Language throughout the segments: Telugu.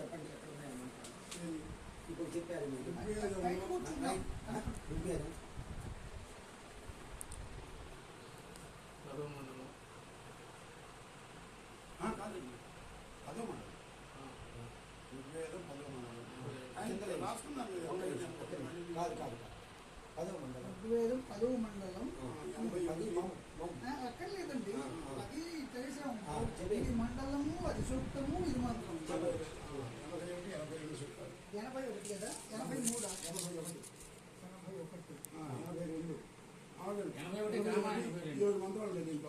చెప్పండి ఎక్కడ ఉన్నాయన్నమాట. ఇప్పుడు చెప్పారు మీరు కాదండి, పదో మండలం ఋగ్వేదం పదో మండలం రాసుకున్నారు. కాదు కాదు పదో మండలం ఋగ్వేదం పదో మండలం అక్కర్లేదండి. అది తెలిసాము. ఇది మండలము, అది సూక్తము, ఇది మంత్రం. 81 కదా, 83 7 మంత్రాలు లేదు ఇంకా.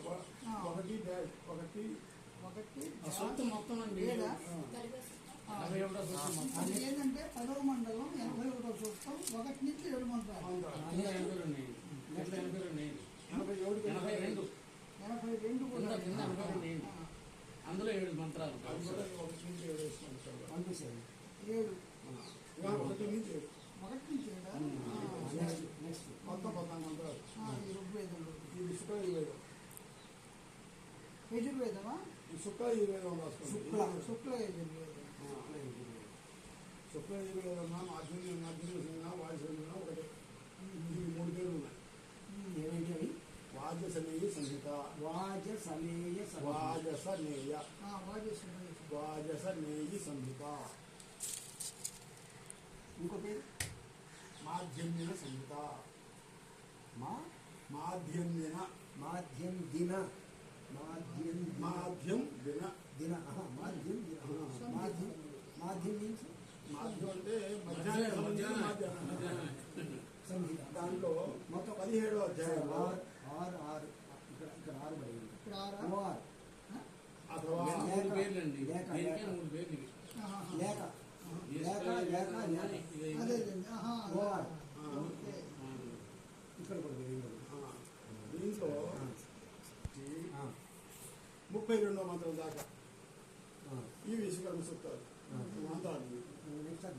ఒకటి మొత్తం అండి. అది ఏంటంటే 10వ మండలం 81వ సూక్తం 1 నుంచి 7 మంత్రాలు. 82 కూడా అందులో 7 మంత్రాలు. 1 నుంచి 7 మొత్తం 14 మంత్రాలు. ఈ ఋగ్వేదంలో. ఇది శుక్లయుర్వేదం. యజుర్వేదమా? శుక్లయుర్వేదం రాసుకోండి. శుక్లయజుర్వేదం. శుక్లయుర్వేదం మాధ్యమిక వాయుసేన ఒకటి. ఇది 3 పేర్లు ఉన్నాయి. ఏమేంటి? వాజసనేయ సంహిత, వాజసనేయ సంహిత. ఇంకో పేరు మాధ్యమిన సంహిత. మాధ్యం దిన మాధ్యం నుంచి మాధ్యం అంటే మధ్యాహ్నం. దాంట్లో మొత్తం 17వ అధ్యాయం. 6 ఇక్కడ 6 పడింది. ఇక్కడ కూడా దీంట్లో 32వ మంత్రం దాకా ఈ విశ్వకర్మ సూక్తాలు మంత్రాలు. ఇంకా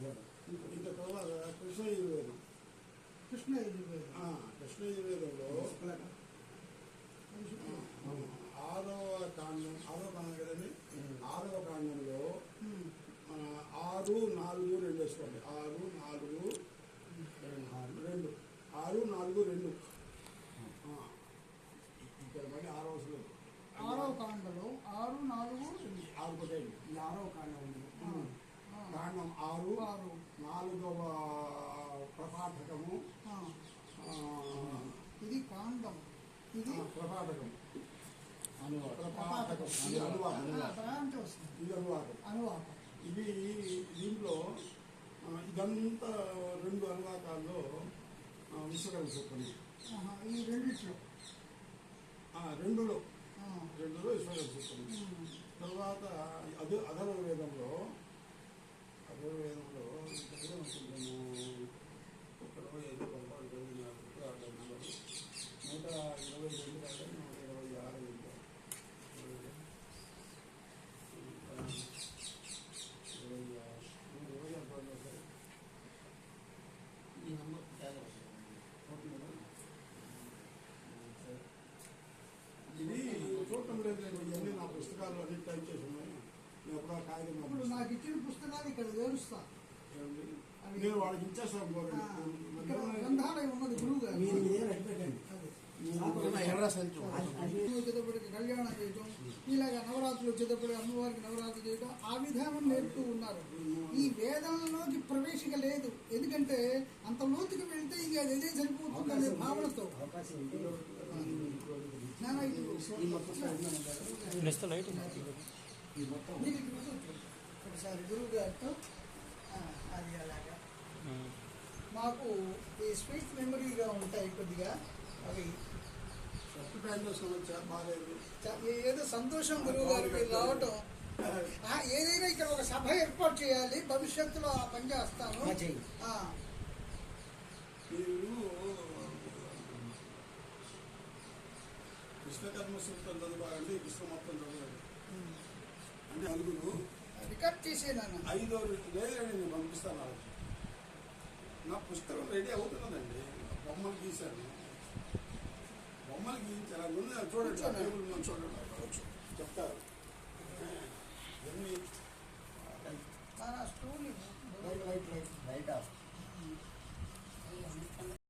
తర్వాత కృష్ణయజుర్వేదం. కృష్ణయజుర్వేదంలో 6వ కాండం కదండి. 6వ కాండంలో 6, 4, 2 వేసుకోండి. 6, 4, 2 ఇక్కడ మళ్ళీ 6వ శ్లోకం. 6వ కాండలో 6, 4, 2 6 కొట్టండి. 6వ కాండం ఉంది. కాండం 6, 4వ ప్రపాఠకము. ఇది కాండం, ఇది ప్రపాఠకం. అనువాకం. ఇది దీంట్లో ఇదంతా 2 అనువాకాల్లో విశ్వకర్మ సూక్తం. ఈ రెండిట్లో 2లో విశ్వకర్మ సూక్తం. తర్వాత అధర్వవేదంలో 122 ఇది చూడటం లేదు. ఇవన్నీ నా పుస్తకాలు అన్ని టైప్ చేసి ఉన్నాయి. ఇప్పుడు నాకు ఇచ్చిన పుస్తకాలు ఇక్కడ వేరుస్తా. నేను వాళ్ళకి ఇచ్చేస్తాను. గ్రంథాలయం ఉన్నది గురువు గారు. వచ్చేటప్పటికి కళ్యాణం చేయటం, ఇలాగ నవరాత్రులు వచ్చేటప్పటికి అమ్మవారికి నవరాత్రులు చేయటం, ఆ విధానం నేర్పుతూ ఉన్నారు. ఈ వేదంలోకి ప్రవేశిక లేదు. ఎందుకంటే అంత లోతుకి వెళ్తే ఇక అదే సరిపోతుందనే భావనతో ఒకసారి గురువు గారితో అది అలాగా మాకు ఈ స్పీచ్ మెమరీగా ఉంటాయి కొద్దిగా. అవి ఏదో సంతోషం గురువు గారికి రావటం. ఏదైనా ఇక్కడ ఒక సభ ఏర్పాటు చేయాలి. భవిష్యత్తులో ఆ పని చేస్తాను. విశ్వకర్మ సూక్తం చదవాలంటే విశ్వ మొత్తం చదవాలి అంటే నలుగురు రికార్డ్ చేసేదాన్ని 5 లేదండి. నేను పంపిస్తాను. నా పుస్తకం రెడీ అవుతున్నదండి. బొమ్మలు గీశాను. బొమ్మలు గీయించాలి. చూడండి, టేబుల్ చూడండి చెప్తారు.